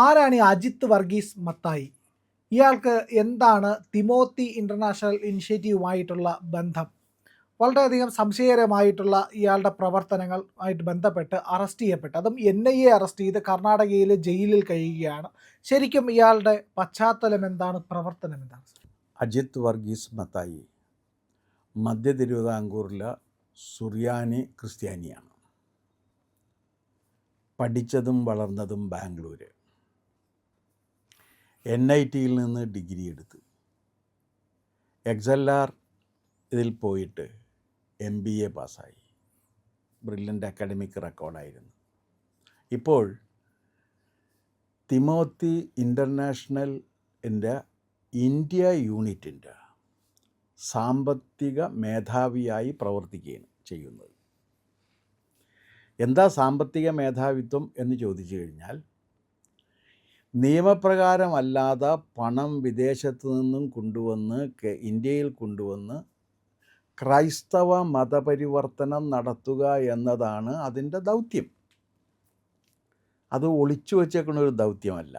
ആരാണ് ഈ അജിത്ത് വർഗീസ് മത്തായി? ഇയാൾക്ക് എന്താണ് തിമോത്തി ഇൻ്റർനാഷണൽ ഇനിഷ്യേറ്റീവുമായിട്ടുള്ള ബന്ധം? വളരെയധികം സംശയകരമായിട്ടുള്ള ഇയാളുടെ പ്രവർത്തനങ്ങൾ ആയിട്ട് ബന്ധപ്പെട്ട് അറസ്റ്റ് ചെയ്യപ്പെട്ട്, അതും NIA അറസ്റ്റ് ചെയ്ത് കർണാടകയിലെ ജയിലിൽ കഴിയുകയാണ്. ശരിക്കും ഇയാളുടെ പശ്ചാത്തലം എന്താണ്? പ്രവർത്തനം എന്താണ്? അജിത്ത് വർഗീസ് മത്തായി മധ്യ തിരുവിതാംകൂറിലെ സുറിയാനി ക്രിസ്ത്യാനിയാണ്. പഠിച്ചതും വളർന്നതും ബാംഗ്ലൂർ. NITയിൽ നിന്ന് ഡിഗ്രി എടുത്ത് XLR ഇതിൽ പോയിട്ട് MBA പാസ്സായി. ബ്രില്യൻ്റ് അക്കാഡമിക് റെക്കോർഡായിരുന്നു. ഇപ്പോൾ തിമോത്തി ഇൻ്റർനാഷണലിൻ്റെ ഇന്ത്യ യൂണിറ്റിൻ്റെ സാമ്പത്തിക മേധാവിയായി പ്രവർത്തിക്കുകയാണ് ചെയ്യുന്നത്. എന്താ സാമ്പത്തിക മേധാവിത്വം എന്ന് ചോദിച്ചു കഴിഞ്ഞാൽ, നിയമപ്രകാരമല്ലാതെ പണം വിദേശത്തു നിന്നും കൊണ്ടുവന്ന് ഇന്ത്യയിൽ കൊണ്ടുവന്ന് ക്രൈസ്തവ മതപരിവർത്തനം നടത്തുക എന്നതാണ് അതിൻ്റെ ദൗത്യം. അത് ഒളിച്ചു വച്ചേക്കുന്ന ഒരു ദൗത്യമല്ല.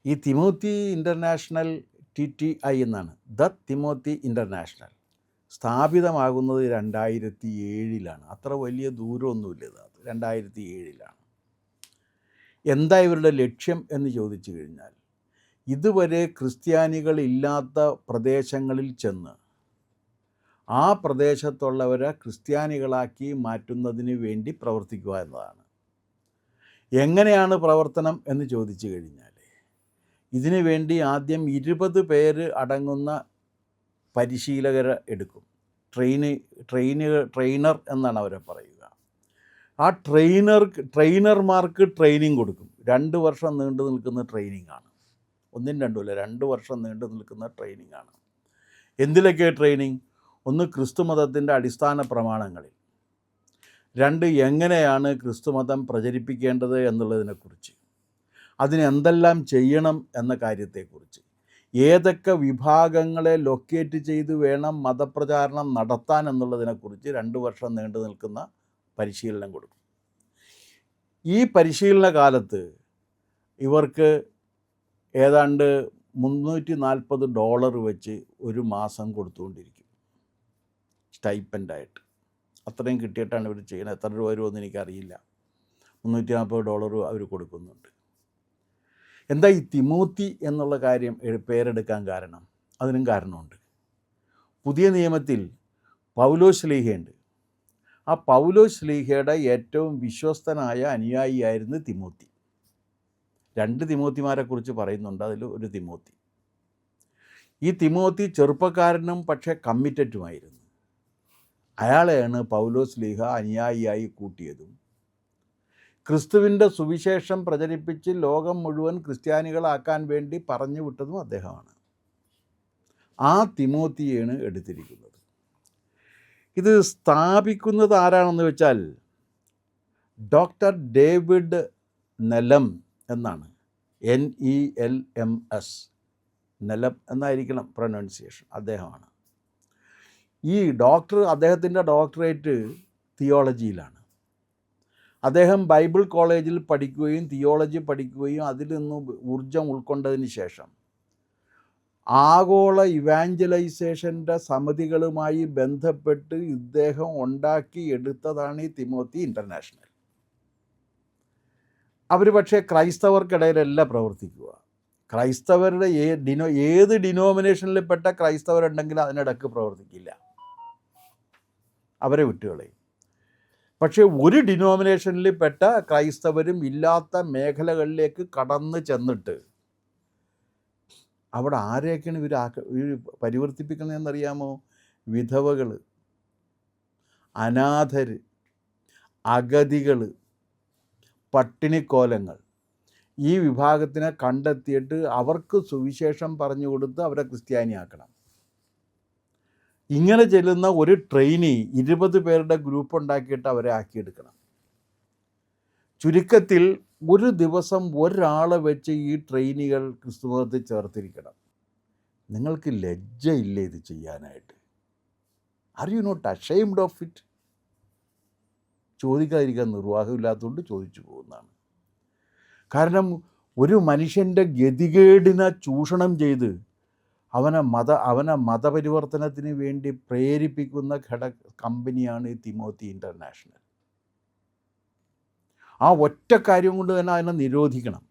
ഈ തിമോത്തി ഇൻ്റർനാഷണൽ TTI എന്നാണ്, ദ തിമോത്തി ഇൻ്റർനാഷണൽ, സ്ഥാപിതമാകുന്നത് 2007 അത്ര വലിയ ദൂരമൊന്നുമില്ല. ഇത് 2007 എന്താ ഇവരുടെ ലക്ഷ്യം എന്ന് ചോദിച്ചു കഴിഞ്ഞാൽ, ഇതുവരെ ക്രിസ്ത്യാനികളില്ലാത്ത പ്രദേശങ്ങളിൽ ചെന്ന് ആ പ്രദേശത്തുള്ളവരെ ക്രിസ്ത്യാനികളാക്കി മാറ്റുന്നതിന് വേണ്ടി പ്രവർത്തിക്കുക എന്നതാണ്. എങ്ങനെയാണ് പ്രവർത്തനം എന്ന് ചോദിച്ചു കഴിഞ്ഞാൽ, ഇതിനു വേണ്ടി ആദ്യം 20 പേര് അടങ്ങുന്ന പരിശീലകരെ എടുക്കും. ട്രെയിനർ എന്നാണ് അവരെ പറയുക. ആ ട്രെയിനർമാർക്ക് ട്രെയിനിങ് കൊടുക്കും. 2 വർഷം നീണ്ടു നിൽക്കുന്ന ട്രെയിനിങ്ങാണ്. 1-2 അല്ല, 2 വർഷം നീണ്ടു നിൽക്കുന്ന ട്രെയിനിങ്ങാണ്. എന്തിലൊക്കെ ട്രെയിനിങ്? 1, ക്രിസ്തുമതത്തിൻ്റെ അടിസ്ഥാന പ്രമാണങ്ങളിൽ. 2, എങ്ങനെയാണ് ക്രിസ്തുമതം പ്രചരിപ്പിക്കേണ്ടത് എന്നുള്ളതിനെക്കുറിച്ച്, അതിനെന്തെല്ലാം ചെയ്യണം എന്ന കാര്യത്തെക്കുറിച്ച്, ഏതൊക്കെ വിഭാഗങ്ങളെ ലൊക്കേറ്റ് ചെയ്ത് വേണം മതപ്രചാരണം നടത്താൻ എന്നുള്ളതിനെക്കുറിച്ച് 2 വർഷം നീണ്ടു നിൽക്കുന്ന പരിശീലനം കൊടുക്കും. ഈ പരിശീലന കാലത്ത് ഇവർക്ക് ഏതാണ്ട് $340 വെച്ച് ഒരു മാസം കൊടുത്തുകൊണ്ടിരിക്കും സ്റ്റൈപ്പൻ്റായിട്ട്. അത്രയും കിട്ടിയിട്ടാണ് ഇവർ ചെയ്യുന്നത്. എത്ര രൂപ വരുമെന്ന് എനിക്കറിയില്ല. $340 അവർ കൊടുക്കുന്നുണ്ട്. എന്താ ഈ തിമോത്തി എന്നുള്ള കാര്യം പേരെടുക്കാൻ കാരണം? അതിനും കാരണമുണ്ട്. പുതിയ നിയമത്തിൽ പൗലോസ് ശ്ലീഹയുണ്ട്. ആ പൗലോസ് ശ്ലീഹയുടെ ഏറ്റവും വിശ്വസ്തനായ അനുയായിയായിരുന്നു തിമോത്തി. 2 തിമോത്തിമാരെക്കുറിച്ച് പറയുന്നുണ്ട്, അതിൽ ഒരു തിമോത്തി. ഈ തിമോത്തി ചെറുപ്പക്കാരനും പക്ഷേ കമ്മിറ്റഡുമായിരുന്നു. അയാളെയാണ് പൗലോസ് ശ്ലീഹ അനുയായിയായി കൂട്ടിയതും ക്രിസ്തുവിൻ്റെ സുവിശേഷം പ്രചരിപ്പിച്ച് ലോകം മുഴുവൻ ക്രിസ്ത്യാനികളാക്കാൻ വേണ്ടി പറഞ്ഞു വിട്ടതും അദ്ദേഹമാണ്. ആ തിമോത്തിയാണ് എടുത്തിരിക്കുന്നത്. ഇത് സ്ഥാപിക്കുന്നത് ആരാണെന്ന് വെച്ചാൽ ഡോക്ടർ ഡേവിഡ് നെലം എന്നാണ്. NELMS, നെലം എന്നായിരിക്കണം pronunciation. അദ്ദേഹമാണ് ഈ ഡോക്ടർ. അദ്ദേഹത്തിൻ്റെ ഡോക്ടറേറ്റ് തിയോളജിയിലാണ്. അദ്ദേഹം ബൈബിൾ കോളേജിൽ പഠിക്കുകയും തിയോളജി പഠിക്കുകയും അതിൽ നിന്ന് ഊർജം ഉൾക്കൊണ്ടതിന് ശേഷം ആഗോള ഇവാഞ്ചലൈസേഷൻ്റെ സമിതികളുമായി ബന്ധപ്പെട്ട് ഇദ്ദേഹം ഉണ്ടാക്കിയെടുത്തതാണ് ഈ തിമോത്തി ഇൻ്റർനാഷണൽ. അവർ പക്ഷേ ക്രൈസ്തവർക്കിടയിലല്ല പ്രവർത്തിക്കുക. ക്രൈസ്തവരുടെ ഏത് ഡിനോമിനേഷനിൽപ്പെട്ട ക്രൈസ്തവരുണ്ടെങ്കിലും അതിനിടക്ക് പ്രവർത്തിക്കില്ല, അവരെ വിട്ടുകളയും. പക്ഷേ ഒരു ഡിനോമിനേഷനിൽ പെട്ട ക്രൈസ്തവരും ഇല്ലാത്ത മേഖലകളിലേക്ക് കടന്നു ചെന്നിട്ട് അവിടെ ആരെയൊക്കെയാണ് ഇവർ പരിവർത്തിപ്പിക്കുന്നതെന്നറിയാമോ? വിധവകൾ, അനാഥർ, അഗതികൾ, പട്ടിണിക്കോലങ്ങൾ, ഈ വിഭാഗത്തിനെ കണ്ടെത്തിയിട്ട് അവർക്ക് സുവിശേഷം പറഞ്ഞു കൊടുത്ത് അവരെ ക്രിസ്ത്യാനിയാക്കണം. ഇങ്ങനെ ചെല്ലുന്ന ഒരു ട്രെയിനി 20 പേരുടെ ഗ്രൂപ്പ് ഉണ്ടാക്കിയിട്ട് അവരെ ആക്കിയെടുക്കണം. ചുരുക്കത്തിൽ ഒരു ദിവസം ഒരാളെ വെച്ച് ഈ ട്രെയിനികൾ ക്രിസ്തുമതത്തിൽ ചേർത്തിരിക്കണം. നിങ്ങൾക്ക് ലജ്ജയില്ല ഇത് ചെയ്യാനായിട്ട്? Are you not ashamed of it? ചോദിക്കാതിരിക്കാൻ നിർവാഹമില്ലാത്തതുകൊണ്ട് ചോദിച്ചു പോകുന്നതാണ്. കാരണം ഒരു മനുഷ്യൻ്റെ ഗതികേടിനെ ചൂഷണം ചെയ്ത് അവനെ മതപരിവർത്തനത്തിന് വേണ്ടി പ്രേരിപ്പിക്കുന്ന കമ്പനിയാണ് ഈ തിമോത്തി ഇൻ്റർനാഷണൽ. ആ ഒറ്റ കാര്യം കൊണ്ട് തന്നെ അതിനെ നിരോധിക്കണം.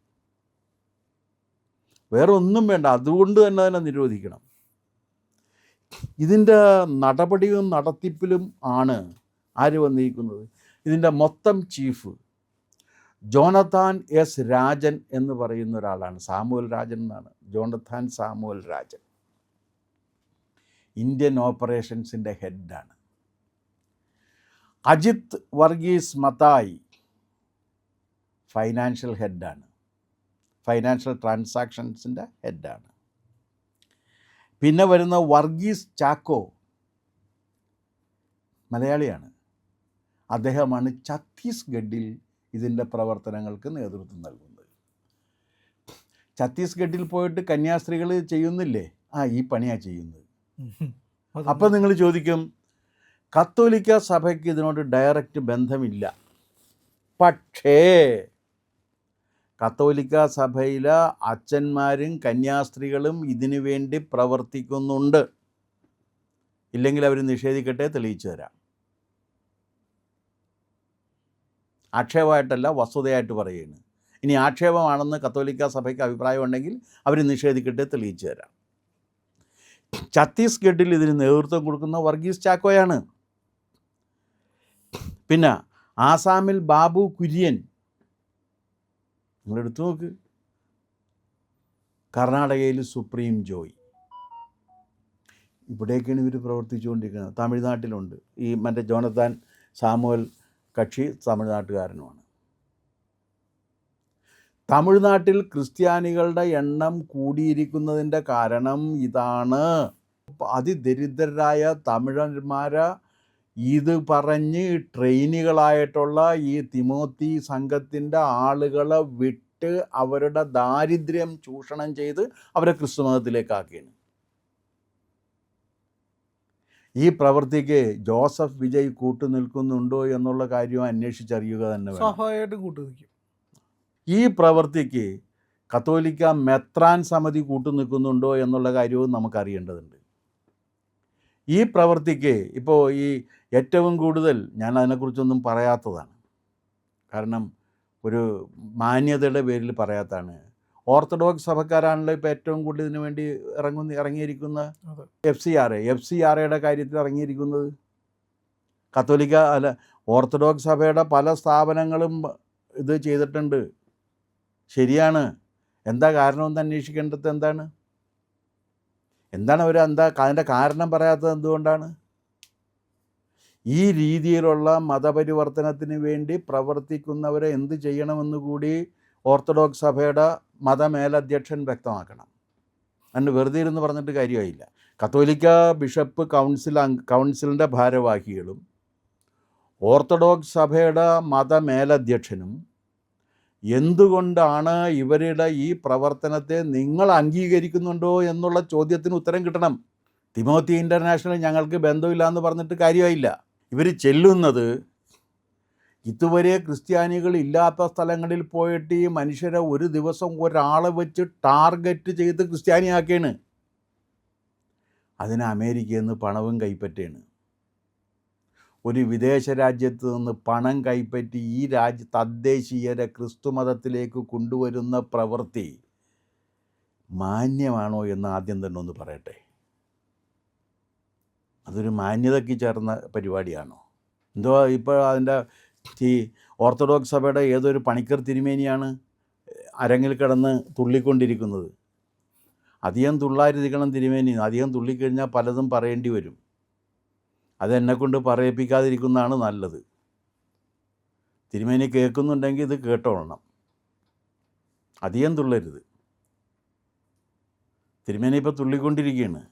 വേറെ ഒന്നും വേണ്ട, അതുകൊണ്ട് തന്നെ അതിനെ നിരോധിക്കണം. ഇതിൻ്റെ നടപടിയും നടത്തിപ്പിലും ആണ് ആര് വന്നിരിക്കുന്നത്? ഇതിൻ്റെ മൊത്തം ചീഫ് ജോണത്താൻ എസ് രാജൻ എന്ന് പറയുന്ന ഒരാളാണ്. സാമുവൽ രാജൻ എന്നാണ്, ജോണത്താൻ സാമുവൽ രാജൻ. ഇന്ത്യൻ ഓപ്പറേഷൻസിൻ്റെ ഹെഡാണ്. അജിത് വർഗീസ് മത്തായി ഫൈനാൻഷ്യൽ ഹെഡാണ്, ഫൈനാൻഷ്യൽ ട്രാൻസാക്ഷൻസിൻ്റെ ഹെഡാണ്. പിന്നെ വരുന്ന വർഗീസ് ചാക്കോ മലയാളിയാണ്. അദ്ദേഹമാണ് ഛത്തീസ്ഗഡിൽ ഇതിൻ്റെ പ്രവർത്തനങ്ങൾക്ക് നേതൃത്വം നൽകുന്നത്. ഛത്തീസ്ഗഡിൽ പോയിട്ട് കന്യാസ്ത്രീകൾ ചെയ്യുന്നില്ലേ? ഈ പണിയാണ് ചെയ്യുന്നത്. അപ്പം നിങ്ങൾ ചോദിക്കും, കത്തോലിക്ക സഭയ്ക്ക് ഇതിനോട് ഡയറക്റ്റ് ബന്ധമില്ല. പക്ഷേ കത്തോലിക്ക സഭയിലെ അച്ഛന്മാരും കന്യാസ്ത്രീകളും ഇതിനു വേണ്ടി പ്രവർത്തിക്കുന്നുണ്ട്. ഇല്ലെങ്കിൽ അവർ നിഷേധിക്കട്ടെ, തെളിയിച്ചു തരാം. ആക്ഷേപമായിട്ടല്ല, വസ്തുതയായിട്ട് പറയുകയാണ്. ഇനി ആക്ഷേപമാണെന്ന് കത്തോലിക്ക സഭയ്ക്ക് അഭിപ്രായം ഉണ്ടെങ്കിൽ അവർ നിഷേധിക്കട്ടെ, തെളിയിച്ചു തരാം. ഛത്തീസ്ഗഡിൽ ഇതിന് നേതൃത്വം കൊടുക്കുന്ന വർഗീസ് ചാക്കോയാണ്. പിന്നെ ആസാമിൽ ബാബു കുര്യൻ, നിങ്ങളെടുത്തു നോക്ക്. കർണാടകയിൽ സുപ്രീം ജോയ്. ഇവിടേക്കാണ് ഇവർ പ്രവർത്തിച്ചുകൊണ്ടിരിക്കുന്നത്. തമിഴ്നാട്ടിലുണ്ട്. ഈ മറ്റേ ജോണത്താൻ സാമുവൽ കക്ഷി തമിഴ്നാട്ടുകാരനുമാണ്. തമിഴ്നാട്ടിൽ ക്രിസ്ത്യാനികളുടെ എണ്ണം കൂടിയിരിക്കുന്നതിൻ്റെ കാരണം ഇതാണ്. അതിദരിദ്രരായ തമിഴന്മാരെ ഇത് പറഞ്ഞ് ട്രെയിനികളായിട്ടുള്ള ഈ തിമോത്തി സംഘത്തിൻ്റെ ആളുകളെ വിട്ട് അവരുടെ ദാരിദ്ര്യം ചൂഷണം ചെയ്ത് അവരെ ക്രിസ്തുമതത്തിലേക്കാക്കിയാണ്. ഈ പ്രവൃത്തിക്ക് ജോസഫ് വിജയ് കൂട്ടുനിൽക്കുന്നുണ്ടോ എന്നുള്ള കാര്യം അന്വേഷിച്ചറിയുക തന്നെ വേണം. സ്വാഭാവികമായിട്ടും കൂട്ടുനിൽക്കും. ഈ പ്രവൃത്തിക്ക് കത്തോലിക്ക മെത്രാൻ സമിതി കൂട്ടുനിൽക്കുന്നുണ്ടോ എന്നുള്ള കാര്യവും നമുക്കറിയേണ്ടതുണ്ട്. ഈ പ്രവൃത്തിക്ക് ഇപ്പോൾ ഈ ഏറ്റവും കൂടുതൽ, ഞാൻ അതിനെക്കുറിച്ചൊന്നും പറയാത്തതാണ്, കാരണം ഒരു മാന്യതയുടെ പേരിൽ പറയാത്തതാണ്. ഓർത്തഡോക്സ് സഭക്കാരാണല്ലോ ഇപ്പോൾ ഏറ്റവും കൂടുതൽ ഇതിനു വേണ്ടി ഇറങ്ങിയിരിക്കുന്ന FCRA കാര്യത്തിൽ ഇറങ്ങിയിരിക്കുന്നത്. കത്തോലിക്ക അല്ല, ഓർത്തഡോക്സ് സഭയുടെ പല സ്ഥാപനങ്ങളും ഇത് ചെയ്തിട്ടുണ്ട്. ശരിയാണ്. എന്താ കാരണമെന്ന് അന്വേഷിക്കേണ്ടത് എന്താണ്? അതിൻ്റെ കാരണം പറയാത്തത് എന്തുകൊണ്ടാണ്? ഈ രീതിയിലുള്ള മതപരിവർത്തനത്തിന് വേണ്ടി പ്രവർത്തിക്കുന്നവരെ എന്ത് ചെയ്യണമെന്ന് കൂടി ഓർത്തഡോക്സ് സഭയുടെ മതമേലധ്യക്ഷൻ വ്യക്തമാക്കണം. അതിന് വെറുതെ ഇരുന്ന് പറഞ്ഞിട്ട് കാര്യമായില്ല. കത്തോലിക്ക ബിഷപ്പ് കൗൺസിലിൻ്റെ ഭാരവാഹികളും ഓർത്തഡോക്സ് സഭയുടെ മതമേലധ്യക്ഷനും എന്തുകൊണ്ടാണ് ഇവരുടെ ഈ പ്രവർത്തനത്തെ നിങ്ങൾ അംഗീകരിക്കുന്നുണ്ടോ എന്നുള്ള ചോദ്യത്തിന് ഉത്തരം കിട്ടണം. തിമോത്തി ഇൻ്റർനാഷണൽ ഞങ്ങൾക്ക് ബന്ധമില്ല എന്ന് പറഞ്ഞിട്ട് കാര്യമായില്ല. ഇവർ ചെല്ലുന്നത് ഇതുവരെ ക്രിസ്ത്യാനികൾ ഇല്ലാത്ത സ്ഥലങ്ങളിൽ പോയിട്ട് ഈ മനുഷ്യരെ ഒരു ദിവസം ഒരാളെ വെച്ച് ടാർഗറ്റ് ചെയ്ത് ക്രിസ്ത്യാനിയാക്കുകയാണ്. അതിന് അമേരിക്കയിൽ നിന്ന് പണവും കൈപ്പറ്റുകയാണ്. ഒരു വിദേശ രാജ്യത്ത് നിന്ന് പണം കൈപ്പറ്റി ഈ തദ്ദേശീയരെ ക്രിസ്തുമതത്തിലേക്ക് കൊണ്ടുവരുന്ന പ്രവൃത്തി മാന്യമാണോ എന്ന് ആദ്യം തന്നെ ഒന്ന് പറയട്ടെ. അതൊരു മാന്യതയ്ക്ക് ചേർന്ന പരിപാടിയാണോ? എന്തോ ഇപ്പോൾ അതിൻ്റെ ഈ ഓർത്തഡോക്സ് സഭയുടെ ഏതൊരു പണിക്കർ തിരുമേനിയാണ് അരങ്ങിൽ കിടന്ന് തുള്ളിക്കൊണ്ടിരിക്കുന്നത്. അധികം തുള്ളാതിരിക്കണം തിരുമേനി, അധികം തുള്ളിക്കഴിഞ്ഞാൽ പലതും പറയേണ്ടി വരും. അതെന്നെക്കൊണ്ട് പറയിപ്പിക്കാതിരിക്കുന്നതാണ് നല്ലത്. തിരുമേനി കേൾക്കുന്നുണ്ടെങ്കിൽ ഇത് കേട്ടോളണം, അധികം തുള്ളരുത്. തിരുമേനി ഇപ്പോൾ തുള്ളിക്കൊണ്ടിരിക്കുകയാണ്.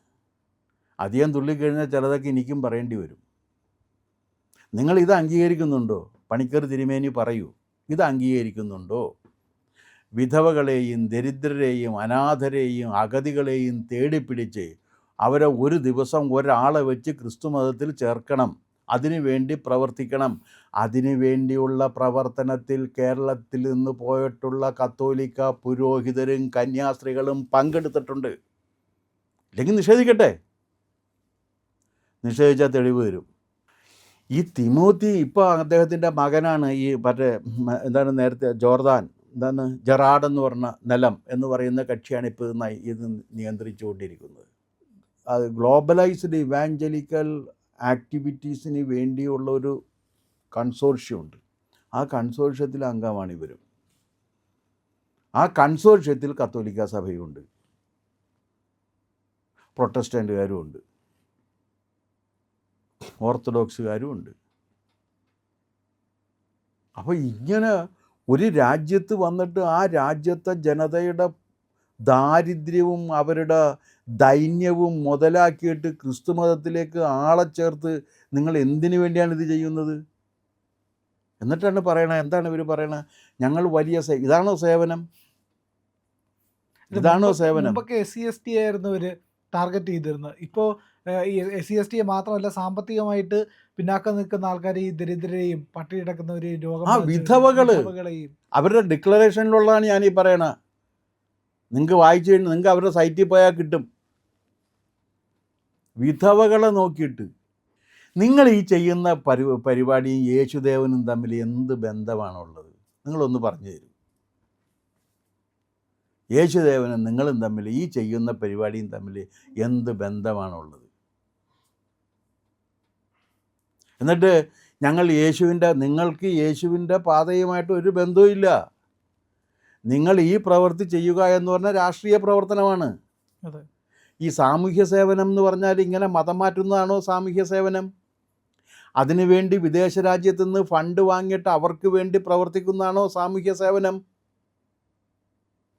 അധികം തുള്ളിക്കഴിഞ്ഞാൽ ചിലതൊക്കെ എനിക്കും പറയേണ്ടി വരും. നിങ്ങളിത് അംഗീകരിക്കുന്നുണ്ടോ? പണിക്കർ തിരുമേനി പറയൂ, ഇത് അംഗീകരിക്കുന്നുണ്ടോ? വിധവകളെയും ദരിദ്രരെയും അനാഥരെയും അഗതികളെയും തേടിപ്പിടിച്ച് അവരെ ഒരു ദിവസം ഒരാളെ വെച്ച് ക്രിസ്തുമതത്തിൽ ചേർക്കണം. അതിനു വേണ്ടി പ്രവർത്തിക്കണം. അതിനു വേണ്ടിയുള്ള പ്രവർത്തനത്തിൽ കേരളത്തിൽ നിന്ന് പോയിട്ടുള്ള കത്തോലിക്ക പുരോഹിതരും കന്യാസ്ത്രീകളും പങ്കെടുത്തിട്ടുണ്ട്. ഇല്ലെങ്കിൽ നിഷേധിക്കട്ടെ, നിഷേധിച്ചാൽ തെളിവ് തരും. ഈ തിമോത്തി ഇപ്പോൾ അദ്ദേഹത്തിൻ്റെ മകനാണ് ഈ എന്താണ് നേരത്തെ ജെറാഡ് എന്ന് പറഞ്ഞ നിലം എന്ന് പറയുന്ന കക്ഷിയാണ് ഇപ്പോൾ ഇത് നിയന്ത്രിച്ചുകൊണ്ടിരിക്കുന്നത്. അത് ഗ്ലോബലൈസ്ഡ് ഇവാഞ്ചലിക്കൽ ആക്ടിവിറ്റീസിന് വേണ്ടിയുള്ള ഒരു കൺസോർഷ്യമുണ്ട്. ആ കൺസോർഷ്യത്തിൽ അംഗമാണ് ഇവരും. ആ കൺസോർഷ്യത്തിൽ കത്തോലിക്ക സഭയുണ്ട്, പ്രൊട്ടസ്റ്റൻ്റുകാരും ഉണ്ട്, ഓർത്തഡോക്സുകാരും ഉണ്ട്. അപ്പോൾ ഇങ്ങനെ ഒരു രാജ്യത്ത് വന്നിട്ട് ആ രാജ്യത്തെ ജനതയുടെ ദാരിദ്ര്യവും അവരുടെ ദൈന്യവും മുതലാക്കിയിട്ട് ക്രിസ്തു മതത്തിലേക്ക് ആളെ ചേർത്ത് നിങ്ങൾ എന്തിനു വേണ്ടിയാണ് ഇത് ചെയ്യുന്നത്? എന്നിട്ടാണ് പറയണത്, എന്താണ് ഇവർ പറയണത്? ഞങ്ങൾ വലിയ ഇതാണോ സേവനം? ഇതാണോ സേവനം? മുമ്പൊക്കെ SC/ST ആയിരുന്നു ഇവർ ടാർഗറ്റ് ചെയ്തിരുന്നത്. ഇപ്പോൾ ഈ SC/ST മാത്രമല്ല, സാമ്പത്തികമായിട്ട് പിന്നാക്കം നിൽക്കുന്ന ആൾക്കാർ, ഈ ദരിദ്രരെയും പട്ടിണി കിടക്കുന്നവരെയും വിധവകളെയും അവരുടെ ഡിക്ലറേഷനിലുള്ളതാണ് ഞാനീ പറയണത്. നിങ്ങൾക്ക് വായിച്ചു കഴിഞ്ഞാൽ നിങ്ങൾക്ക് അവരുടെ സൈറ്റിൽ പോയാൽ കിട്ടും. വിധവകളെ നോക്കിയിട്ട് നിങ്ങൾ ഈ ചെയ്യുന്ന പരിപാടിയും യേശുദേവനും തമ്മിൽ എന്ത് ബന്ധമാണുള്ളത്? നിങ്ങളൊന്ന് പറഞ്ഞു തരും. യേശുദേവനും നിങ്ങളും തമ്മിൽ, ഈ ചെയ്യുന്ന പരിപാടിയും തമ്മിൽ എന്ത് ബന്ധമാണുള്ളത്? എന്നിട്ട് നിങ്ങൾക്ക് യേശുവിൻ്റെ പാതയുമായിട്ട് ഒരു ബന്ധവുമില്ല. നിങ്ങൾ ഈ പ്രവൃത്തി ചെയ്യുക എന്ന് പറഞ്ഞാൽ രാഷ്ട്രീയ പ്രവർത്തനമാണ്. ഈ സാമൂഹ്യ സേവനം എന്ന് പറഞ്ഞാൽ ഇങ്ങനെ മതം മാറ്റുന്നതാണോ സാമൂഹ്യ സേവനം? അതിനുവേണ്ടി വിദേശ രാജ്യത്തു നിന്ന് ഫണ്ട് വാങ്ങിയിട്ട് അവർക്ക് വേണ്ടി പ്രവർത്തിക്കുന്നതാണോ സാമൂഹ്യ സേവനം?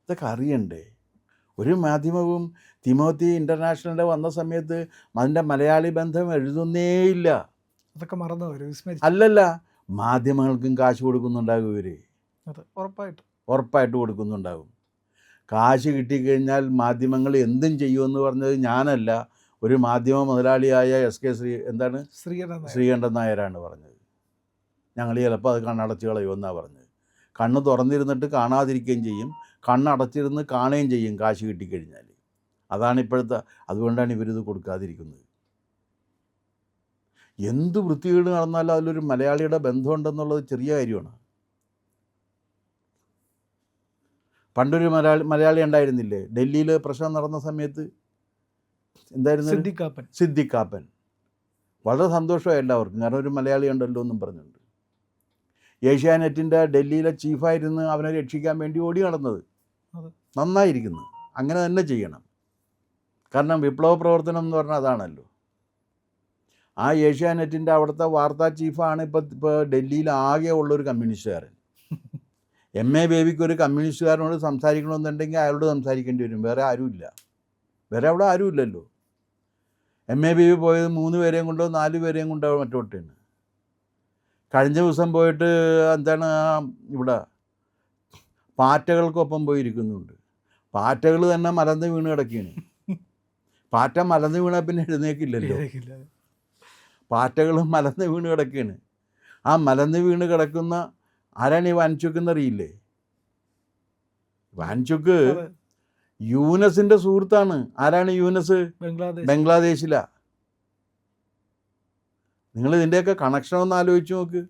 ഇതൊക്കെ അറിയണ്ടേ? ഒരു മാധ്യമവും തിമോത്തി ഇൻ്റർനാഷണലിൻ്റെ വന്ന സമയത്ത് അതിൻ്റെ മലയാളി ബന്ധം എഴുതുന്നേയില്ല. അതൊക്കെ മറന്നു വരും. അല്ലല്ല, മാധ്യമങ്ങൾക്കും കാശ് കൊടുക്കുന്നുണ്ടാകും ഇവർ. ഉറപ്പായിട്ട് കൊടുക്കുന്നുണ്ടാകും. കാശ് കിട്ടിക്കഴിഞ്ഞാൽ മാധ്യമങ്ങൾ എന്തും ചെയ്യുമെന്ന് പറഞ്ഞത് ഞാനല്ല, ഒരു മാധ്യമ മുതലാളിയായ SK ശ്രീകണ്ഠൻ നായരാണ് പറഞ്ഞത്. ഞങ്ങൾ ചിലപ്പോൾ അത് കണ്ണടച്ച് കളയുമെന്നാണ് പറഞ്ഞത്. കണ്ണ് തുറന്നിരുന്നിട്ട് കാണാതിരിക്കുകയും ചെയ്യും, കണ്ണടച്ചിരുന്ന് കാണുകയും ചെയ്യും കാശ് കിട്ടിക്കഴിഞ്ഞാൽ. അതാണ് ഇപ്പോഴത്തെ. അതുകൊണ്ടാണ് ഇവരിത് കൊടുക്കാതിരിക്കുന്നത്. എന്ത് വൃത്തികേട് നടന്നാലും അതിലൊരു മലയാളിയുടെ ബന്ധമുണ്ടെന്നുള്ളത് ചെറിയ കാര്യമാണ്. പണ്ടൊരു മലയാളി ഉണ്ടായിരുന്നില്ലേ ഡൽഹിയിൽ പ്രശ്നം നടന്ന സമയത്ത്? എന്തായിരുന്നു? സിദ്ദിഖാപ്പൻ. വളരെ സന്തോഷമായി എല്ലാവർക്കും, കാരണം ഒരു മലയാളി ഉണ്ടല്ലോ എന്നും പറഞ്ഞുകൊണ്ട്. ഏഷ്യാനെറ്റിൻ്റെ ഡൽഹിയിലെ ചീഫായിരുന്നു അവനെ രക്ഷിക്കാൻ വേണ്ടി ഓടി നടന്നത്. നന്നായിരിക്കുന്നു, അങ്ങനെ തന്നെ ചെയ്യണം. കാരണം വിപ്ലവ പ്രവർത്തനം എന്ന് പറഞ്ഞാൽ അതാണല്ലോ. ആ ഏഷ്യാനെറ്റിൻ്റെ അവിടുത്തെ വാർത്താ ചീഫാണ് ഇപ്പോൾ ഡൽഹിയിൽ ആകെ ഉള്ളൊരു കമ്മ്യൂണിസ്റ്റുകാരൻ. MA ബേബിക്ക് ഒരു കമ്മ്യൂണിസ്റ്റുകാരനോട് സംസാരിക്കണമെന്നുണ്ടെങ്കിൽ അയാളോട് സംസാരിക്കേണ്ടി വരും. വേറെ ആരുമില്ല. വേറെ അവിടെ ആരുമില്ലല്ലോ. MA ബേബി പോയത് 3 പേരെയും കൊണ്ടോ 4 പേരെയും കൊണ്ടോ മറ്റോട്ടാണ്. കഴിഞ്ഞ ദിവസം പോയിട്ട് ഇവിടെ പാറ്റകൾക്കൊപ്പം പോയിരിക്കുന്നുണ്ട്. പാറ്റകൾ തന്നെ മലന്ന് വീണ് കിടക്കുകയാണ്. പാറ്റ മലന്ന് വീണാൽ പിന്നെ എഴുന്നേക്കില്ലല്ലോ. പാറ്റകളും മലന്ന് വീണ് കിടക്കുകയാണ്. ആ മലന്ന് വീണ് കിടക്കുന്ന ആരാണ് ഈ വാൻചുക്ക് എന്നറിയില്ലേ? വാൻചുക്ക് യൂനസിൻ്റെ സുഹൃത്താണ്. ആരാണ് യൂനസ്? ബംഗ്ലാദേശിലാ. നിങ്ങൾ ഇതിൻ്റെയൊക്കെ കണക്ഷൻ ഒന്ന് ആലോചിച്ച് നോക്ക്.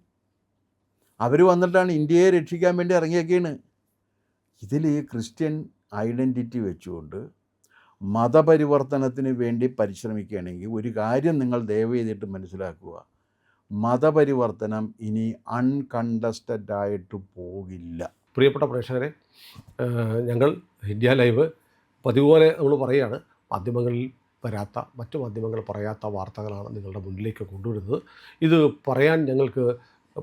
അവർ വന്നിട്ടാണ് ഇന്ത്യയെ രക്ഷിക്കാൻ വേണ്ടി ഇറങ്ങിയൊക്കെയാണ്. ഇതിൽ ക്രിസ്ത്യൻ ഐഡൻറ്റിറ്റി വെച്ചുകൊണ്ട് മതപരിവർത്തനത്തിന് വേണ്ടി പരിശ്രമിക്കുകയാണെങ്കിൽ ഒരു കാര്യം നിങ്ങൾ ദയവ് ചെയ്തിട്ട് മനസ്സിലാക്കുക, മതപരിവർത്തനം ഇനി അൺകണ്ടസ്റ്റഡ് ആയിട്ട് പോകില്ല. പ്രിയപ്പെട്ട പ്രേക്ഷകരെ, ഞങ്ങൾ ഇന്ത്യ ലൈവ് പതിവ് പോലെ നമ്മൾ പറയുകയാണ്, മാധ്യമങ്ങളിൽ വരാത്ത, മറ്റു മാധ്യമങ്ങൾ പറയാത്ത വാർത്തകളാണ് നിങ്ങളുടെ മുന്നിലേക്ക് കൊണ്ടുവരുന്നത്. ഇത് പറയാൻ ഞങ്ങൾക്ക്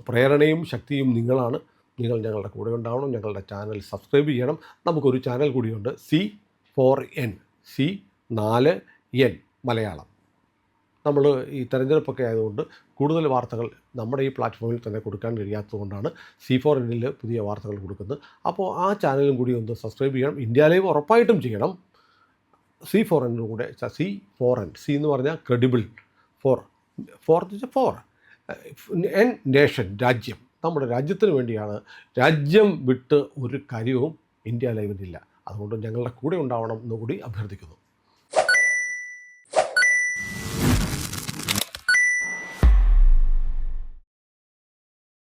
പ്രേരണയും ശക്തിയും നിങ്ങളാണ്. നിങ്ങൾ ഞങ്ങളുടെ കൂടെ ഉണ്ടാവണം. ഞങ്ങളുടെ ചാനൽ സബ്സ്ക്രൈബ് ചെയ്യണം. നമുക്കൊരു ചാനൽ കൂടിയുണ്ട്, C4N, C4N മലയാളം. നമ്മൾ ഈ തെരഞ്ഞെടുപ്പൊക്കെ ആയതുകൊണ്ട് കൂടുതൽ വാർത്തകൾ നമ്മുടെ ഈ പ്ലാറ്റ്ഫോമിൽ തന്നെ കൊടുക്കാൻ കഴിയാത്തതുകൊണ്ടാണ് C4Nൽ പുതിയ വാർത്തകൾ കൊടുക്കുന്നത്. അപ്പോൾ ആ ചാനലും കൂടി ഒന്ന് സബ്സ്ക്രൈബ് ചെയ്യണം. ഇന്ത്യ ലൈവ് ഉറപ്പായിട്ടും ചെയ്യണം. C4N കൂടെ, C4N, C എന്ന് പറഞ്ഞാൽ ക്രെഡിബിൾ, 4 എന്ന് വെച്ചാൽ 4, നേഷൻ, രാജ്യം, നമ്മുടെ രാജ്യത്തിന് വേണ്ടിയാണ്. രാജ്യം വിട്ട് ഒരു കാര്യവും ഇന്ത്യ ലൈവിനില്ല. അതുകൊണ്ട് ഞങ്ങളുടെ കൂടെ ഉണ്ടാവണം എന്നുകൂടി അഭ്യർത്ഥിക്കുന്നു.